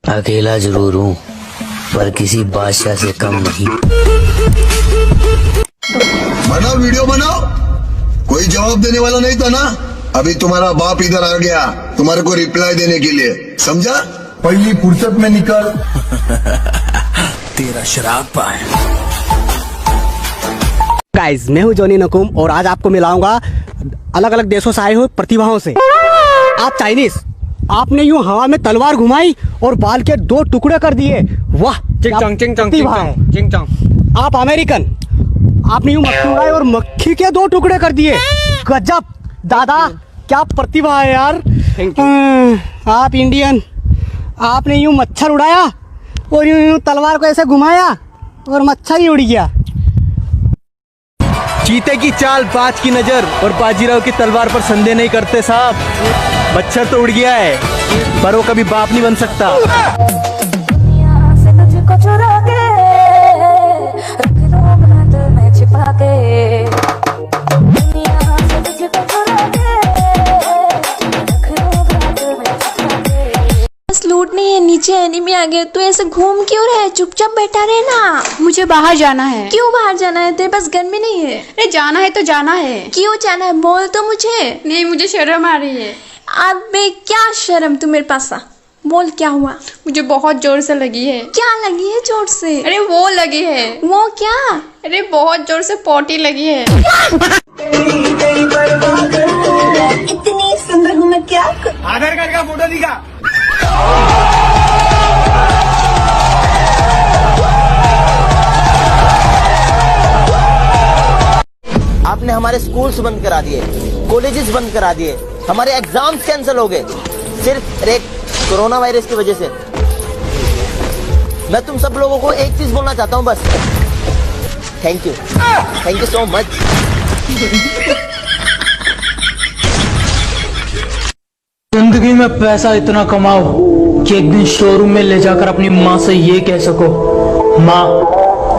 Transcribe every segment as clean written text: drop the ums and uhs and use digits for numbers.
अकेला जरूर हूँ पर किसी बादशाह से कम नहीं। बनाओ वीडियो बनाओ, कोई जवाब देने वाला नहीं था ना। अभी तुम्हारा बाप इधर आ गया तुम्हारे को रिप्लाई देने के लिए, समझा? पहली फुर्सत में निकल। तेरा शराब है। गाइस, मैं हूं जॉनी नकुम और आज आपको मिलाऊंगा अलग अलग देशों से आए हुए प्रतिभाओं से। आप चाइनीज, आपने यूं हवा में तलवार घुमाई और बाल के 2 टुकड़े कर दिए। वाह, प्रतिभा है। आप अमेरिकन, आपने यूं मक्खी उड़ाई और मक्खी के 2 टुकड़े कर दिए। गजब दादा, क्या प्रतिभा है यार। आप इंडियन, आपने यूं मच्छर उड़ाया और यूं तलवार को ऐसे घुमाया और मच्छर ही उड़ गया। चीते की चाल, बाज की नजर और बाजीराव की तलवार पर संदेह नहीं करते साहब। मच्छर तो उड़ गया है पर वो कभी बाप नहीं बन सकता। लूटने है, नीचे एनिमी आ गए। तू ऐसे घूम क्यों रहे? चुपचाप बैठा रहे ना। मुझे बाहर जाना है। क्यों बाहर जाना है? तेरे पास गन भी नहीं है। अरे जाना है तो जाना है। क्यों जाना है? बोल तो मुझे। नहीं, मुझे शर्म आ रही है। अबे क्या शर्म, तू मेरे पास आ। बोल क्या हुआ? मुझे बहुत जोर से लगी है। क्या लगी है जोर से? अरे वो लगी है। वो क्या? अरे बहुत जोर से पोटी लगी है। इतनी सुंदर हूँ मैं, क्या आधार कार्ड का फोटो दिखा। आपने हमारे स्कूल्स बंद करा दिए, कॉलेजेस बंद करा दिए, हमारे एग्जाम्स कैंसिल हो गए सिर्फ एक कोरोना वायरस की वजह से। मैं तुम सब लोगों को एक चीज बोलना चाहता हूँ बस, थैंक यू सो मच। जिंदगी में पैसा इतना कमाओ कि एक दिन शोरूम में ले जाकर अपनी माँ से ये कह सको, माँ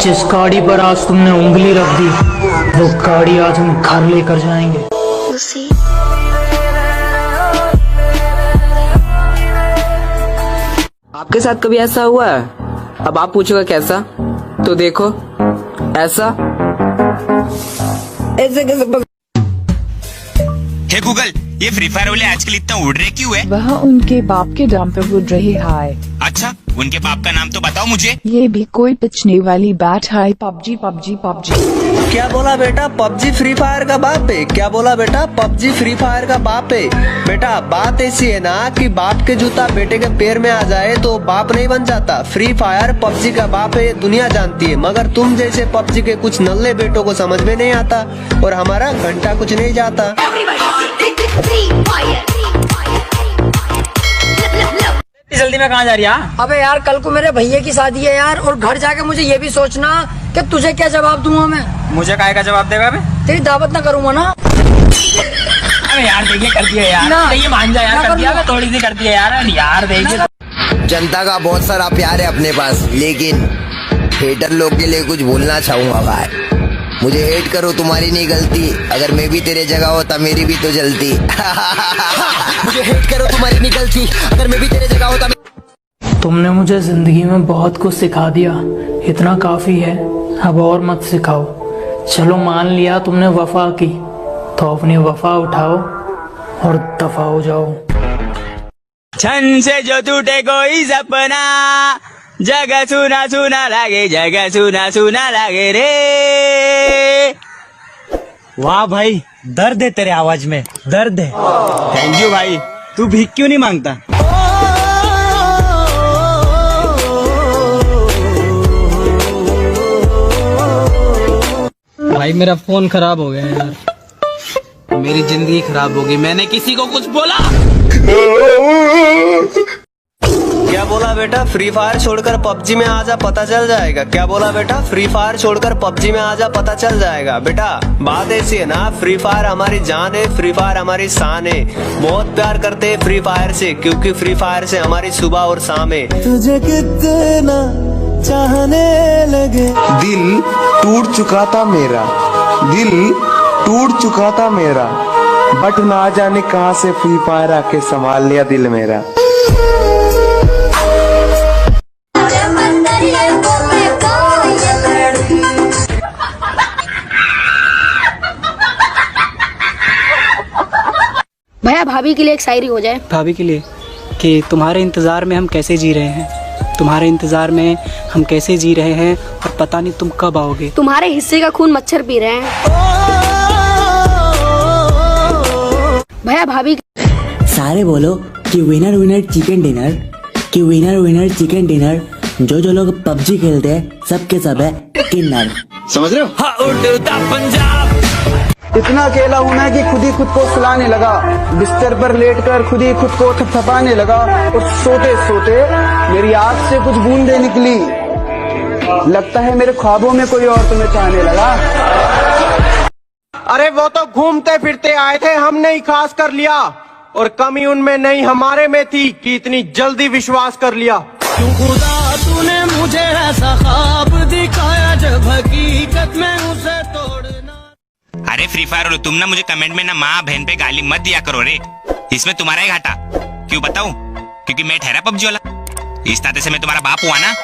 जिस गाड़ी पर आज तुमने उंगली रख दी वो गाड़ी आज हम घर लेकर जाएंगे। आपके साथ कभी ऐसा हुआ है? अब आप पूछोगे कैसा, तो देखो ऐसा। ऐसे कैसे? हे गूगल, ये फ्री फायर वाले आजकल इतना उड़ रहे क्यों है? वह उनके बाप के नाम पे उड़ रहे है। अच्छा, उनके बाप का नाम तो बताओ मुझे। ये भी कोई पिछने वाली बात है। PUBG PUBG PUBG. क्या बोला बेटा? पबजी फ्री फायर का बाप है। क्या बोला बेटा? पबजी फ्री फायर का बाप है। बेटा बात ऐसी है ना कि बाप के जूता बेटे के पैर में आ जाए तो बाप नहीं बन जाता। फ्री फायर पबजी का बाप है, दुनिया जानती है, मगर तुम जैसे पबजी के कुछ नल्ले बेटों को समझ में नहीं आता और हमारा घंटा कुछ नहीं जाता। जल्दी में कहाँ जा रही है? अबे यार, कल को मेरे भैया की शादी है यार, और घर जाके मुझे ये भी सोचना कि तुझे क्या जवाब दूंगा मैं। मुझे काहे का जवाब देगा बे? तेरी दावत ना करूंगा ना। अरे यार देखिए, कर दिया यार, ये मान जा यार, कर दिया, थोड़ी सी कर दिया यार देखिए। जनता का बहुत सारा प्यार है अपने पास, लेकिन हेटर लोग के लिए कुछ बोलना चाहूंगा भाई। मुझे हेट करो, तुम्हारी नहीं गलती, अगर मैं भी तेरे जगह होता मेरी भी तो जलती। मुझे हेट करो, तुम्हारी नहीं गलती, अगर मैं भी तेरे जगह होता। तुमने मुझे जिंदगी में बहुत कुछ सिखा दिया, इतना काफी है, अब और मत सिखाओ। चलो मान लिया तुमने वफा की, तो अपनी वफा उठाओ और दफा हो जाओ। छन से जो टूटे कोई सपना, जगह सुना सुना लागे, जगह सुना सुना लागे रे। वाह भाई, दर्द है तेरे आवाज में, दर्द है। थैंक यू भाई। तू भीख क्यों नहीं मांगता? भाई मेरा फोन खराब हो गया यार। मेरी जिंदगी खराब होगी, मैंने किसी को कुछ बोला? क्या बोला बेटा? फ्री फायर छोड़कर पबजी में आजा, पता चल जाएगा। क्या बोला बेटा? फ्री फायर छोड़कर पबजी में आजा, पता चल जाएगा। बेटा बात ऐसी है ना, फ्री फायर हमारी जान है, फ्री फायर हमारी शान है। बहुत प्यार करते हैं फ्री फायर से, क्योंकि फ्री फायर से हमारी सुबह और शाम है। तुझे कितना चाहने लगे, दिल टूट चुका था मेरा, दिल टूट चुका था मेरा, बट ना जाने कहां से फ्री फायर आके संभाल लिया दिल मेरा। भाभी के लिए एक शायरी हो जाए। भाभी के लिए कि तुम्हारे इंतज़ार में हम कैसे जी रहे हैं, तुम्हारे इंतज़ार में हम कैसे जी रहे हैं और पता नहीं तुम कब आओगे। तुम्हारे हिस्से का खून मच्छर पी रहे हैं। भैया भाभी सारे बोलो कि विनर विनर चिकन डिनर, कि विनर विनर चिकन डिनर। जो जो लोग पबजी खेलते हैं सबके सब है किन्नर। समझ रहे हो? इतना अकेला हूँ मैं कि खुद ही खुद को सुलाने लगा, बिस्तर पर लेटकर खुद ही खुद को थपथपाने लगा और सोते सोते मेरी आँख से कुछ बूंदें निकली। लगता है मेरे ख्वाबों में कोई और तुम्हें चाहने लगा। अरे वो तो घूमते फिरते आए थे, हमने ही खास कर लिया, और कमी उनमें नहीं हमारे में थी कि इतनी जल्दी विश्वास कर लिया। क्यों खुदा तूने मुझे ऐसा ख्वाब दिखाया जब हकीकत में उसे तोड़ना। अरे फ्री फायर तुम ना मुझे कमेंट में ना माँ बहन पे गाली मत दिया करो रे, इसमें तुम्हारा ही घाटा। क्यों बताऊं? क्योंकि मैं ठहरा पबजी वाला, इस नाते से मैं तुम्हारा बाप हुआ ना।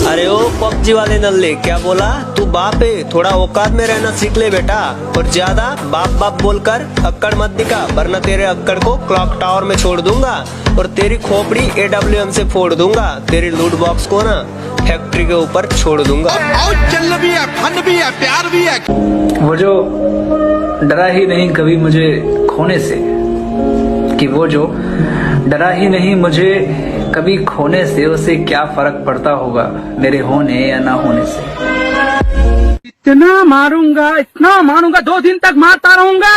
अरे ओ पबजी वाले नल्ले, क्या बोला? तू बाप है, थोड़ा औकात में रहना सीख ले बेटा। और ज्यादा बाप बाप बोलकर अक्कड़ मत दिखा, वरना तेरे अक्कड़ को क्लॉक टावर में छोड़ दूंगा और तेरी खोपड़ी AWM से फोड़ दूंगा। तेरी लूट बॉक्स को ना फैक्ट्री के ऊपर छोड़ दूंगा। चल भी है, फन भी है, प्यार भी है। वो जो डरा ही नहीं कभी मुझे खोने से, कि वो जो डरा ही नहीं मुझे कभी खोने से, उसे क्या फर्क पड़ता होगा मेरे होने या ना होने से। इतना मारूंगा 2 दिन तक मारता रहूंगा।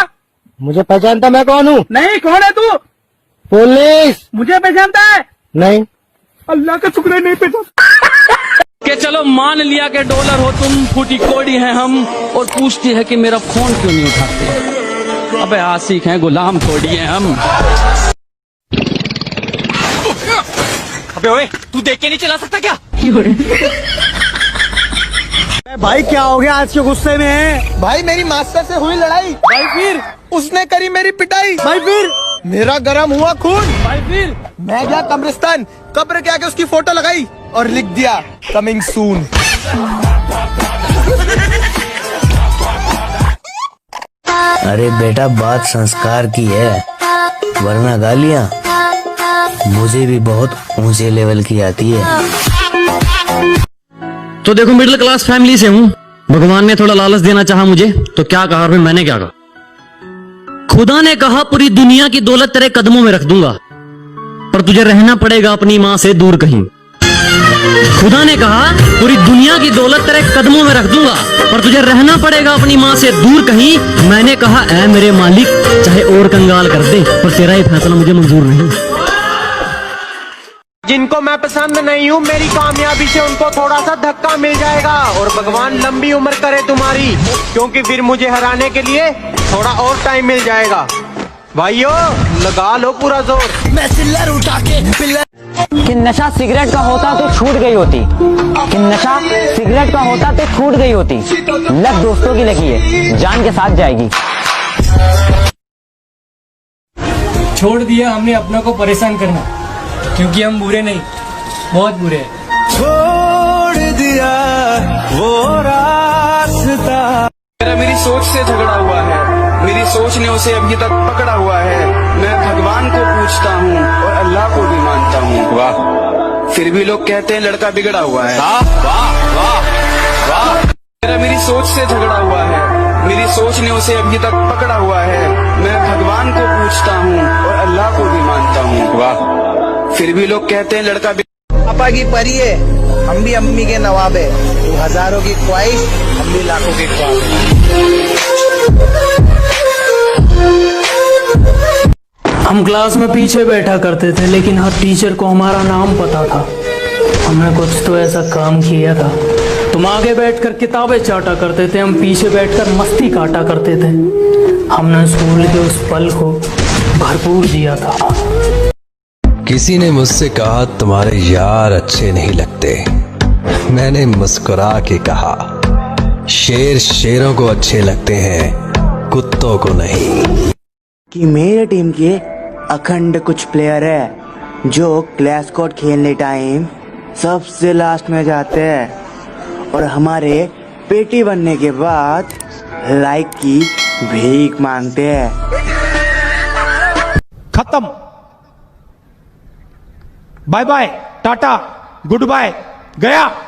मुझे पहचानता मैं कौन हूँ? नहीं, कौन है तू? पुलिस। मुझे पहचानता है? नहीं। अल्लाह का शुक्र है नहीं पहचानता। के चलो मान लिया कि डॉलर हो तुम, फूटी कोड़ी है हम, और पूछती है कि मेरा फोन क्यों नहीं उठाते। अबे आशिक हैं, गुलाम थोड़ी हैं हम। अबे ओए, तू देख के नहीं चला सकता क्या? भाई क्या हो गया आज के गुस्से में? भाई मेरी मास्टर से हुई लड़ाई, भाई फिर उसने करी मेरी पिटाई, भाई फिर मेरा गरम हुआ खून, भाई फिर मैं गया कब्रिस्तान, कब्र के आगे उसकी फोटो लगाई और लिख दिया कमिंग सून। अरे बेटा बात संस्कार की है, वरना गालियाँ मुझे भी बहुत ऊंचे लेवल की आती है। तो देखो मिडिल क्लास फैमिली से हूँ, भगवान ने थोड़ा लालच देना चाहा मुझे, तो क्या कहा फिर मैंने क्या कहा? खुदा ने कहा पूरी दुनिया की दौलत तेरे कदमों में रख दूंगा, पर तुझे रहना पड़ेगा अपनी माँ से दूर कहीं। खुदा ने कहा पूरी दुनिया की दौलत तेरे कदमों में रख दूंगा, पर तुझे रहना पड़ेगा अपनी माँ से दूर कहीं। मैंने कहा ऐ मेरे मालिक, चाहे और कंगाल कर दे, पर तेरा ये फैसला मुझे मंजूर नहीं। जिनको मैं पसंद नहीं हूँ, मेरी कामयाबी से उनको थोड़ा सा धक्का मिल जाएगा, और भगवान लंबी उम्र करे तुम्हारी, क्योंकि फिर मुझे हराने के लिए थोड़ा और टाइम मिल जाएगा। भाइयों लगा लो पूरा जोर। मैं सिल्लर उठा के पिल्लर। कि नशा सिगरेट का होता तो छूट गई होती, कि नशा सिगरेट का होता तो छूट गई होती। लत दोस्तों की लगी है, जान के साथ जाएगी। छोड़ दिया हमने अपनों को परेशान करना, क्योंकि हम बुरे नहीं, बहुत बुरे हैं। छोड़ दिया वो रास्ता। मेरी सोच से झगड़ा हुआ है, मेरी सोच ने उसे अभी तक पकड़ा हुआ है। मैं भगवान को पूछता हूँ और अल्लाह को भी मानता हूँ, वाह, फिर भी लोग कहते हैं लड़का बिगड़ा हुआ है। वाह वाह वाह। मेरी सोच से झगड़ा हुआ है, मेरी सोच ने उसे अभी तक पकड़ा हुआ है। मैं भगवान को पूछता हूँ और अल्लाह को भी मानता हूँ, वाह, फिर भी लोग कहते हैं लड़का। पापा की परी है, हम भी अम्मी के नवाब है। तू हजारों की ख्वाहिश, हम भी लाखों के ख्वाब। हम क्लास में पीछे बैठा करते थे, लेकिन हर टीचर को हमारा नाम पता था। हमने कुछ तो ऐसा काम किया था। तुम आगे बैठकर किताबें चाटा करते थे, हम पीछे बैठकर मस्ती काटा करते थे। हमने स्कूल के उस पल को भरपूर दिया था। किसी ने मुझसे कहा तुम्हारे यार अच्छे नहीं लगते। मैंने मुस्कुरा के कहा शेर शेरों को अच्छे लगते हैं, कुत्तों को नहीं। कि मेरे टीम के अखंड कुछ प्लेयर है जो क्लैश कोड खेलने टाइम सबसे लास्ट में जाते हैं और हमारे पेटी बनने के बाद लाइक की भीख मांगते हैं। खत्म। Bye bye, tata, goodbye, गया।